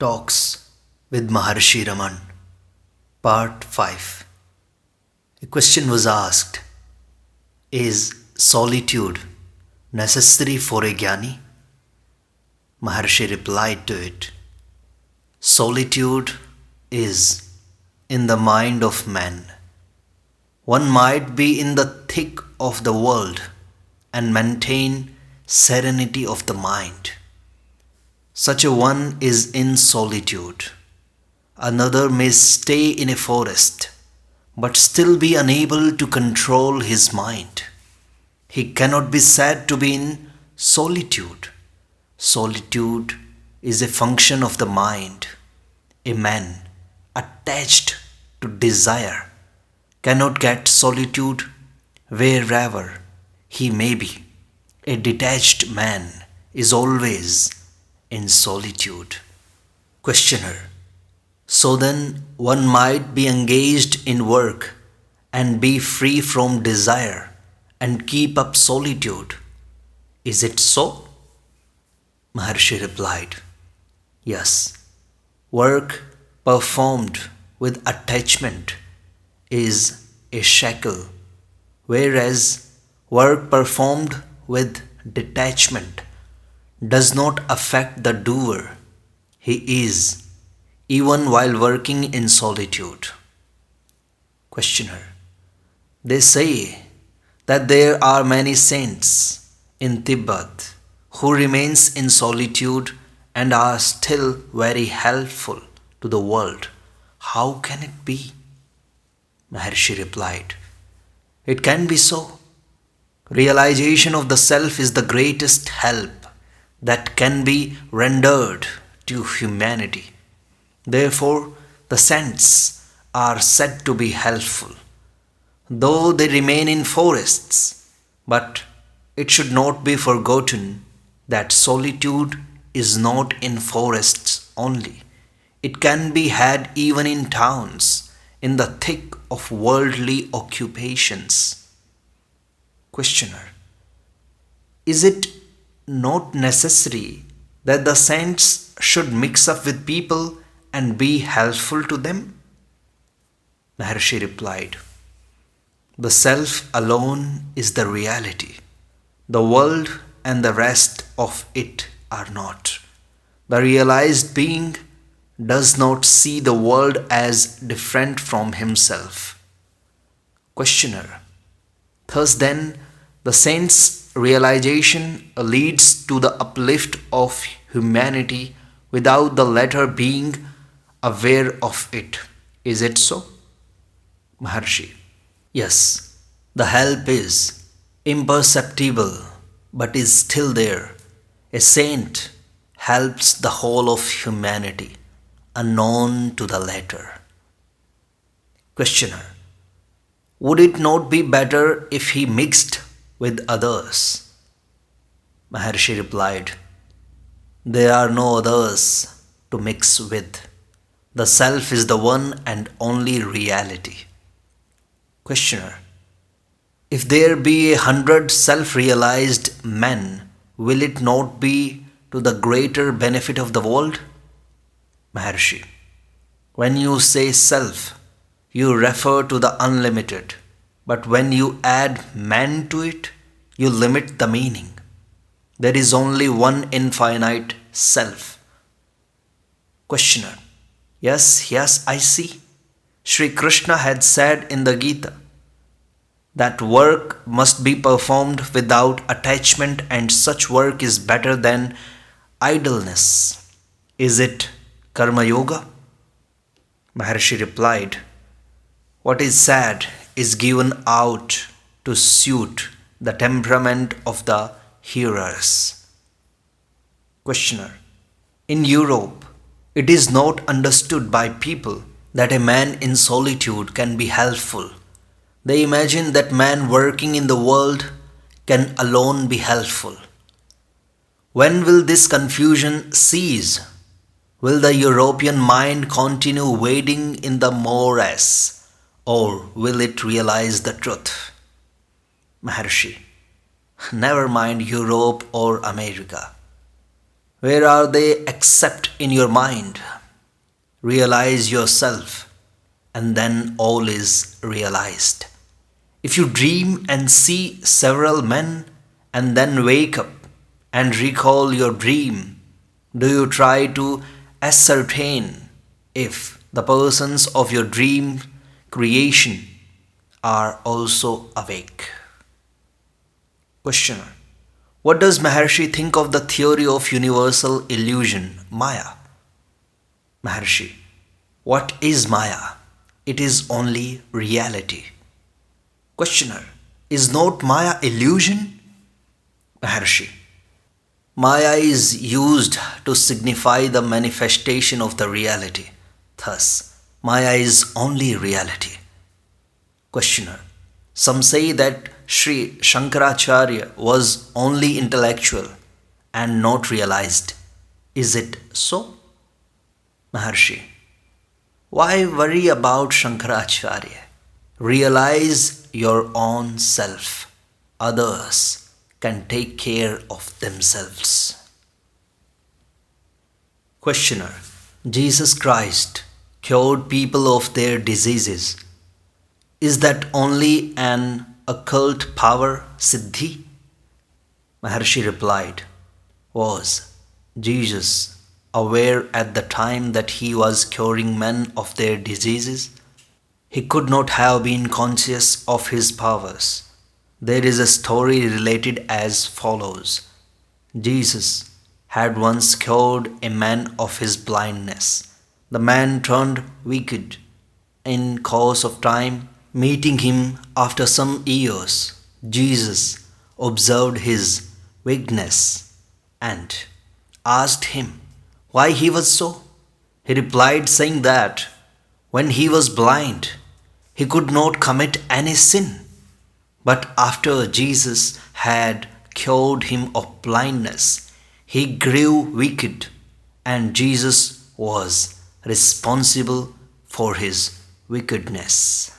Talks with Maharshi Raman, Part 5. A question was asked: is solitude necessary for a jnani? Maharshi replied to it: solitude is in the mind of man. One might be in the thick of the world and maintain serenity of the mind. Such a one is in solitude. Another may stay in a forest, but still be unable to control his mind. He cannot be said to be in solitude. Solitude is a function of the mind. A man attached to desire cannot get solitude wherever he may be. A detached man is always in solitude. Questioner: so then one might be engaged in work and be free from desire and keep up solitude. Is it so? Maharshi replied: yes. Work performed with attachment is a shackle, whereas work performed with detachment does not affect the doer. He is, even while working in solitude. Questioner: they say that there are many saints in Tibet who remains in solitude and are still very helpful to the world. How can it be? Maharshi replied: it can be so. Realization of the self is the greatest help that can be rendered to humanity. Therefore, the saints are said to be helpful, though they remain in forests. But it should not be forgotten that solitude is not in forests only. It can be had even in towns, in the thick of worldly occupations. Questioner: is it not necessary that the saints should mix up with people and be helpful to them? Maharshi replied: the self alone is the reality. The world and the rest of it are not. The realized being does not see the world as different from himself. Questioner: thus then, the saint's realization leads to the uplift of humanity without the latter being aware of it. Is it so? Maharshi: yes, the help is imperceptible but is still there. A saint helps the whole of humanity, unknown to the latter. Questioner: would it not be better if he mixed with others? Maharshi replied: there are no others to mix with. The self is the one and only reality. Questioner: if there be 100 self-realized men, will it not be to the greater benefit of the world? Maharshi: when you say self, you refer to the unlimited, but when you add man to it, you limit the meaning. There is only one infinite self. Questioner: yes, I see. Sri Krishna had said in the Gita that work must be performed without attachment, and such work is better than idleness. Is it Karma Yoga? Maharshi replied: what is said is given out to suit the temperament of the hearers. Questioner: in Europe, it is not understood by people that a man in solitude can be helpful. They imagine that man working in the world can alone be helpful. When will this confusion cease? Will the European mind continue wading in the morass, or will it realize the truth? Maharshi: never mind Europe or America. Where are they except in your mind? Realize yourself, and then all is realized. If you dream and see several men and then wake up and recall your dream, do you try to ascertain if the persons of your dream creation are also awake? Questioner. What does Maharshi think of the theory of universal illusion, Maya? Maharshi. What is Maya? It is only reality. Questioner. Is not Maya illusion? Maharshi. Maya is used to signify the manifestation of the reality. Thus, Maya is only reality. Questioner. Some say that Sri Shankaracharya was only intellectual and not realized. Is it so? Maharshi. Why worry about Shankaracharya? Realize your own self. Others can take care of themselves. Questioner. Jesus Christ cured people of their diseases. Is that only an occult power, Siddhi? Maharshi replied, was Jesus aware at the time that he was curing men of their diseases? He could not have been conscious of his powers. There is a story related as follows. Jesus had once cured a man of his blindness. The man turned wicked in course of time. Meeting him after some years, Jesus observed his weakness and asked him why he was so. He replied, saying that when he was blind, he could not commit any sin. But after Jesus had cured him of blindness, he grew wicked, and Jesus was responsible for his wickedness.